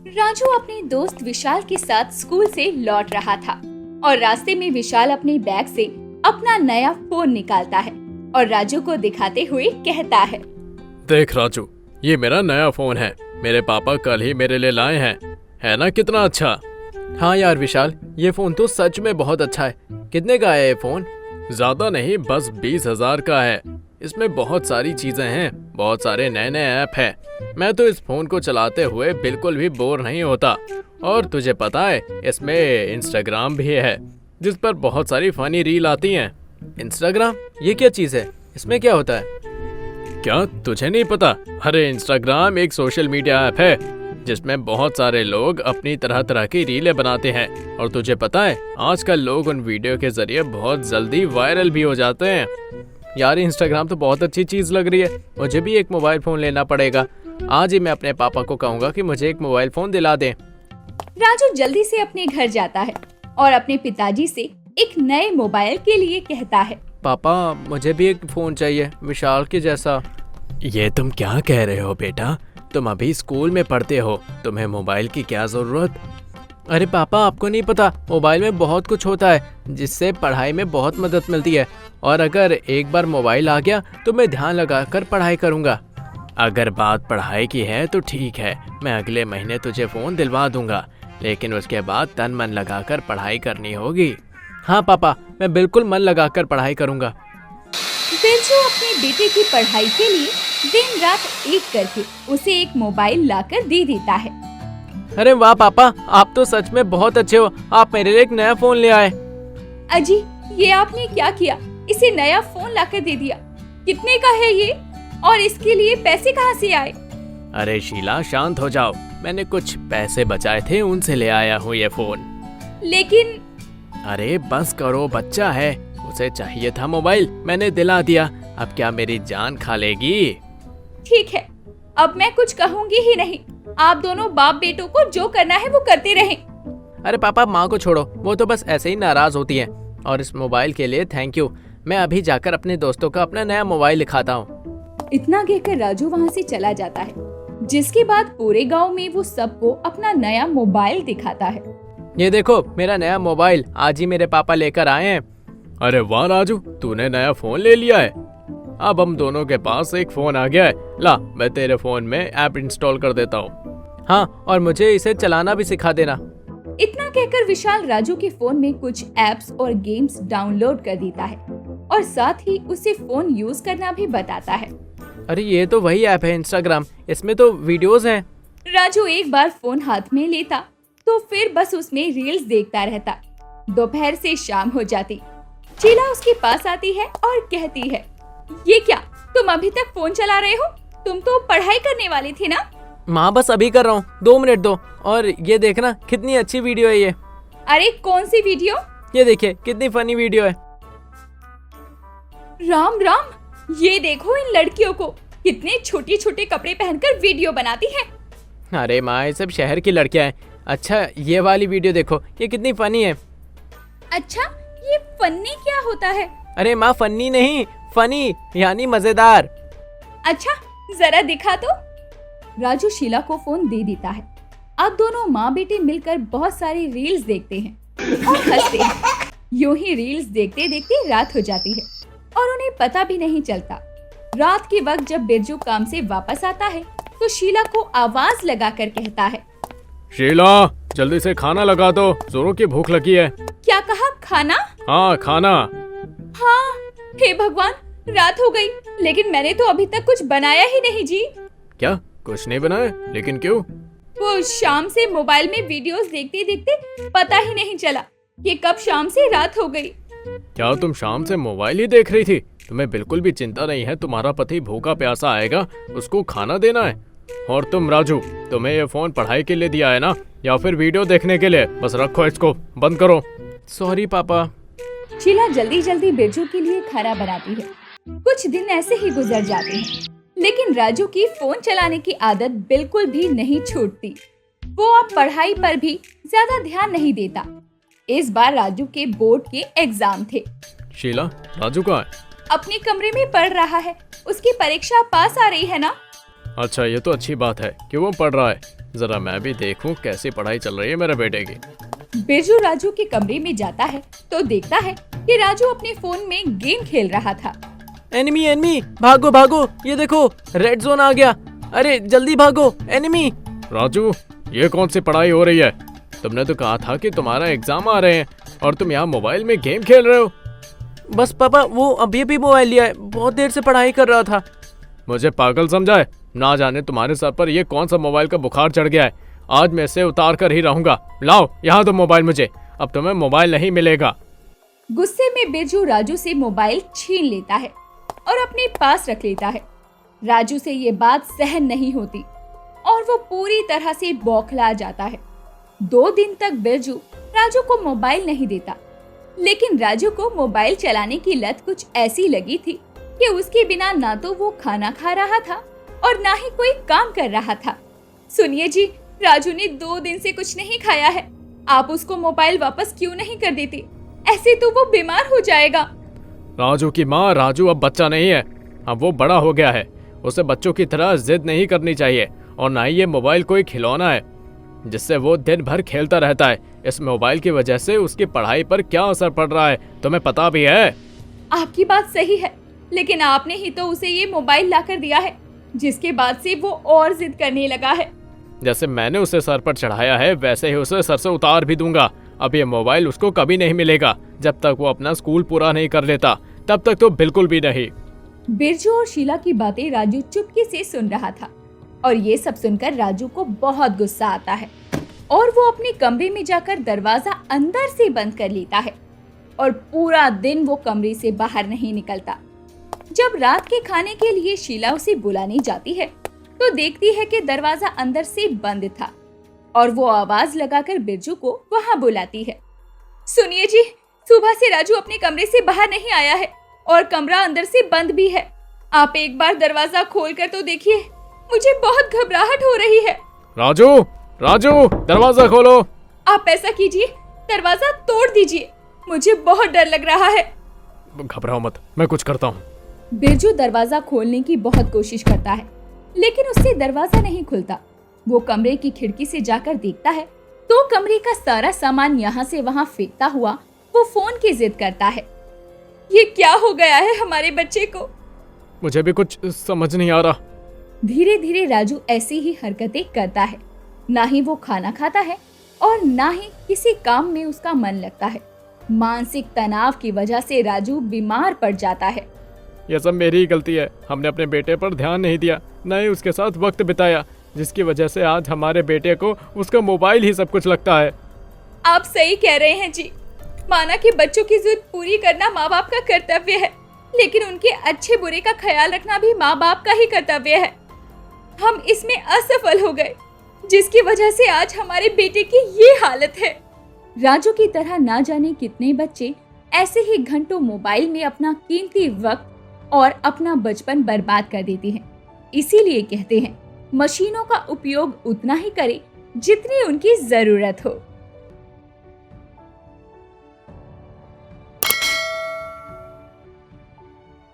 राजू अपने दोस्त विशाल के साथ स्कूल से लौट रहा था और रास्ते में विशाल अपने बैग से अपना नया फोन निकालता है और राजू को दिखाते हुए कहता है, देख राजू, ये मेरा नया फोन है। मेरे पापा कल ही मेरे लिए लाए हैं। है ना कितना अच्छा। हाँ यार विशाल, ये फोन तो सच में बहुत अच्छा है। कितने का है ये फोन? ज्यादा नहीं, बस 20,000 का है। इसमें बहुत सारी चीजें हैं, बहुत सारे नए नए ऐप हैं। मैं तो इस फोन को चलाते हुए बिल्कुल भी बोर नहीं होता। और तुझे पता है, इसमें इंस्टाग्राम भी है, जिस पर बहुत सारी फनी रील आती हैं। इंस्टाग्राम? ये क्या चीज है? इसमें क्या होता है? क्या तुझे नहीं पता? अरे इंस्टाग्राम एक सोशल मीडिया ऐप है जिसमें बहुत सारे लोग अपनी तरह तरह की रीलें बनाते हैं। और तुझे पता है, आजकल लोग उन वीडियो के जरिए बहुत जल्दी वायरल भी हो जाते हैं। यार इंस्टाग्राम तो बहुत अच्छी चीज लग रही है। मुझे भी एक मोबाइल फोन लेना पड़ेगा। आज ही मैं अपने पापा को कहूँगा कि मुझे एक मोबाइल फोन दिला दें। राजू जल्दी से अपने घर जाता है और अपने पिताजी से एक नए मोबाइल के लिए कहता है, पापा मुझे भी एक फोन चाहिए, विशाल के जैसा। ये तुम क्या कह रहे हो बेटा? तुम अभी स्कूल में पढ़ते हो, तुम्हें मोबाइल की क्या जरूरत? अरे पापा, आपको नहीं पता, मोबाइल में बहुत कुछ होता है जिससे पढ़ाई में बहुत मदद मिलती है। और अगर एक बार मोबाइल आ गया तो मैं ध्यान लगाकर पढ़ाई करूँगा। अगर बात पढ़ाई की है तो ठीक है, मैं अगले महीने तुझे फोन दिलवा दूंगा, लेकिन उसके बाद तन मन लगाकर पढ़ाई करनी होगी। हाँ पापा, मैं बिल्कुल मन लगाकर पढ़ाई करूँगा। बिरजू अपने बेटे की पढ़ाई के लिए दिन रात एक करके उसे एक मोबाइल लाकर दे देता है। अरे वाह पापा, आप तो सच में बहुत अच्छे हो। आप मेरे लिए एक नया फोन ले आए। अजी, ये आपने क्या किया? इसे नया फोन लाकर दे दिया। कितने का है ये? और इसके लिए पैसे कहाँ से आए? अरे शीला, शांत हो जाओ। मैंने कुछ पैसे बचाए थे, उनसे ले आया हूँ ये फोन। लेकिन अरे बस करो, बच्चा है, उसे चाहिए था मोबाइल, मैंने दिला दिया। अब क्या मेरी जान खा लेगी? ठीक है, अब मैं कुछ कहूँगी ही नहीं। आप दोनों बाप बेटों को जो करना है वो करते रहें। अरे पापा, माँ को छोड़ो, वो तो बस ऐसे ही नाराज होती है। और इस मोबाइल के लिए थैंक यू। मैं अभी जाकर अपने दोस्तों का अपना नया मोबाइल दिखाता हूँ। इतना कहकर राजू वहाँ से चला जाता है, जिसके बाद पूरे गांव में वो सबको अपना नया मोबाइल दिखाता है। ये देखो मेरा नया मोबाइल, आज ही मेरे पापा लेकर आए हैं। अरे वाह राजू, तूने नया फोन ले लिया है। अब हम दोनों के पास एक फोन आ गया है। ला, मैं तेरे फोन में ऐप इंस्टॉल कर देता हूँ। हाँ, और मुझे इसे चलाना भी सिखा देना। इतना कहकर विशाल राजू के फोन में कुछ एप्स और गेम्स डाउनलोड कर देता है और साथ ही उसे फोन यूज करना भी बताता है। अरे ये तो वही ऐप है इंस्टाग्राम, इसमें तो वीडियोस हैं। राजू एक बार फोन हाथ में लेता तो फिर बस उसमें रील्स देखता रहता। दोपहर से शाम हो जाती। शीला उसके पास आती है और कहती है, ये क्या, तुम अभी तक फोन चला रहे हो? तुम तो पढ़ाई करने वाली थी ना? माँ बस अभी कर रहा हूँ, 2 मिनट दो। और ये देखना कितनी अच्छी वीडियो है ये। अरे कौन सी वीडियो? ये देखिए कितनी फनी वीडियो है। राम राम, ये देखो इन लड़कियों को, कितने छोटे छोटे कपड़े पहनकर वीडियो बनाती हैं। अरे माँ, ये सब शहर की लड़कियां हैं। अच्छा ये वाली वीडियो देखो, ये कितनी फनी है। अच्छा, ये फन्नी क्या होता है? अरे माँ, फनी नहीं, फनी यानी मजेदार। अच्छा, जरा दिखा तो। राजू शीला को फोन दे देता है। अब दोनों माँ बेटे मिलकर बहुत सारी रील्स देखते हैं और हंसते हैं। यूं ही रील्स देखते देखते रात हो जाती है और उन्हें पता भी नहीं चलता। रात के वक्त जब बिरजू काम से वापस आता है तो शीला को आवाज लगाकर कहता है, शीला, जल्दी से खाना लगा दो, जोरों की भूख लगी है। क्या कहा? खाना? हाँ, खाना। हाँ, हे भगवान, रात हो गई, लेकिन मैंने तो अभी तक कुछ बनाया ही नहीं जी। क्या कुछ नहीं बनाया? लेकिन क्यों? वो शाम से मोबाइल में वीडियोस देखते देखते पता ही नहीं चला कि कब शाम से रात हो गई। क्या तुम शाम से मोबाइल ही देख रही थी? तुम्हें बिल्कुल भी चिंता नहीं है तुम्हारा पति भूखा प्यासा आएगा, उसको खाना देना है? और तुम राजू, तुम्हें ये फोन पढ़ाई के लिए दिया है ना, या फिर वीडियो देखने के लिए? बस रखो, इसको बंद करो। सॉरी पापा। शीला जल्दी जल्दी बिरजू के लिए खाना बनाती है। कुछ दिन ऐसे ही गुजर जाते हैं, लेकिन राजू की फोन चलाने की आदत बिल्कुल भी नहीं छूटती। वो अब पढ़ाई पर भी ज्यादा ध्यान नहीं देता। इस बार राजू के बोर्ड के एग्जाम थे। शीला, राजू कहाँ है? अपने कमरे में पढ़ रहा है। उसकी परीक्षा पास आ रही है ना। अच्छा, ये तो अच्छी बात है कि वो पढ़ रहा है। जरा मैं भी देखूं कैसी पढ़ाई चल रही है मेरे बेटे की। बिरजू राजू के कमरे में जाता है तो देखता है कि राजू अपने फोन में गेम खेल रहा था। एनिमी एनिमी, भागो भागो, ये देखो रेड जोन आ गया। अरे जल्दी भागो, एनिमी। राजू, ये कौन सी पढ़ाई हो रही है? तुमने तो कहा था कि तुम्हारा एग्जाम आ रहे हैं और तुम यहाँ मोबाइल में गेम खेल रहे हो। बस पापा, वो अभी अभी मोबाइल लिया है, बहुत देर से पढ़ाई कर रहा था। मुझे पागल समझा है? ना जाने तुम्हारे सर पर ये कौन सा मोबाइल का बुखार चढ़ गया है। आज मैं इसे उतार कर ही रहूंगा। लाओ यहाँ तो मोबाइल मुझे, अब तुम्हें मोबाइल नहीं मिलेगा। गुस्से में बिरजू राजू से मोबाइल छीन लेता है और अपने पास रख लेता है। राजू से ये बात सहन नहीं होती और वो पूरी तरह से बौखला जाता है। 2 दिन तक बिरजू राजू को मोबाइल नहीं देता, लेकिन राजू को मोबाइल चलाने की लत कुछ ऐसी लगी थी कि उसके बिना ना तो वो खाना खा रहा था और ना ही कोई काम कर रहा था। सुनिए जी, राजू ने 2 दिन से कुछ नहीं खाया है, आप उसको मोबाइल वापस क्यों नहीं कर देते? ऐसे तो वो बीमार हो जाएगा। राजू की माँ, राजू अब बच्चा नहीं है, अब वो बड़ा हो गया है। उसे बच्चों की तरह जिद नहीं करनी चाहिए और ना ही ये मोबाइल कोई खिलौना है जिससे वो दिन भर खेलता रहता है। इस मोबाइल की वजह से उसकी पढ़ाई पर क्या असर पड़ रहा है तुम्हें पता भी है? आपकी बात सही है, लेकिन आपने ही तो उसे ये मोबाइल लाकर दिया है, जिसके बाद से वो और जिद करने लगा है। जैसे मैंने उसे सर पर चढ़ाया है वैसे ही उसे सर से उतार भी दूंगा। अब ये मोबाइल उसको कभी नहीं मिलेगा। जब तक वो अपना स्कूल पूरा नहीं कर लेता तब तक तो बिल्कुल भी नहीं। बिरजू और शीला की बातें राजू चुपके से सुन रहा था और ये सब सुनकर राजू को बहुत गुस्सा आता है और वो अपने कमरे में जाकर दरवाजा अंदर से बंद कर लेता है और पूरा दिन वो कमरे से बाहर नहीं निकलता। जब रात के खाने के लिए शीला उसे बुलाने जाती है तो देखती है कि दरवाजा अंदर से बंद था और वो आवाज लगाकर बिरजू को वहां बुलाती है। सुनिए जी, सुबह से राजू अपने कमरे से बाहर नहीं आया है और कमरा अंदर से बंद भी है। आप एक बार दरवाजा खोलकर तो देखिए, मुझे बहुत घबराहट हो रही है। राजू, राजू, दरवाजा खोलो। आप ऐसा कीजिए, दरवाजा तोड़ दीजिए, मुझे बहुत डर लग रहा है। घबराओ मत, मैं कुछ करता हूँ। बिरजू दरवाजा खोलने की बहुत कोशिश करता है, लेकिन उससे दरवाजा नहीं खुलता। वो कमरे की खिड़की से जाकर देखता है तो कमरे का सारा सामान यहाँ से वहाँ फेंकता हुआ वो फोन की जिद करता है। ये क्या हो गया है हमारे बच्चे को? मुझे भी कुछ समझ नहीं आ रहा। धीरे धीरे राजू ऐसी ही हरकतें करता है। ना ही वो खाना खाता है और ना ही किसी काम में उसका मन लगता है। मानसिक तनाव की वजह से राजू बीमार पड़ जाता है। यह सब मेरी ही गलती है। हमने अपने बेटे पर ध्यान नहीं दिया, न ही उसके साथ वक्त बिताया, जिसकी वजह से आज हमारे बेटे को उसका मोबाइल ही सब कुछ लगता है। आप सही कह रहे हैं जी। माना कि बच्चों की जिद पूरी करना माँ बाप का कर्तव्य है, लेकिन उनके अच्छे बुरे का ख्याल रखना भी माँ बाप का ही कर्तव्य है। हम इसमें असफल हो गए, जिसकी वजह से आज हमारे बेटे की ये हालत है। राजू की तरह ना जाने कितने बच्चे ऐसे ही घंटों मोबाइल में अपना कीमती वक्त और अपना बचपन बर्बाद कर देते हैं। इसीलिए कहते हैं, मशीनों का उपयोग उतना ही करें जितनी उनकी जरूरत हो।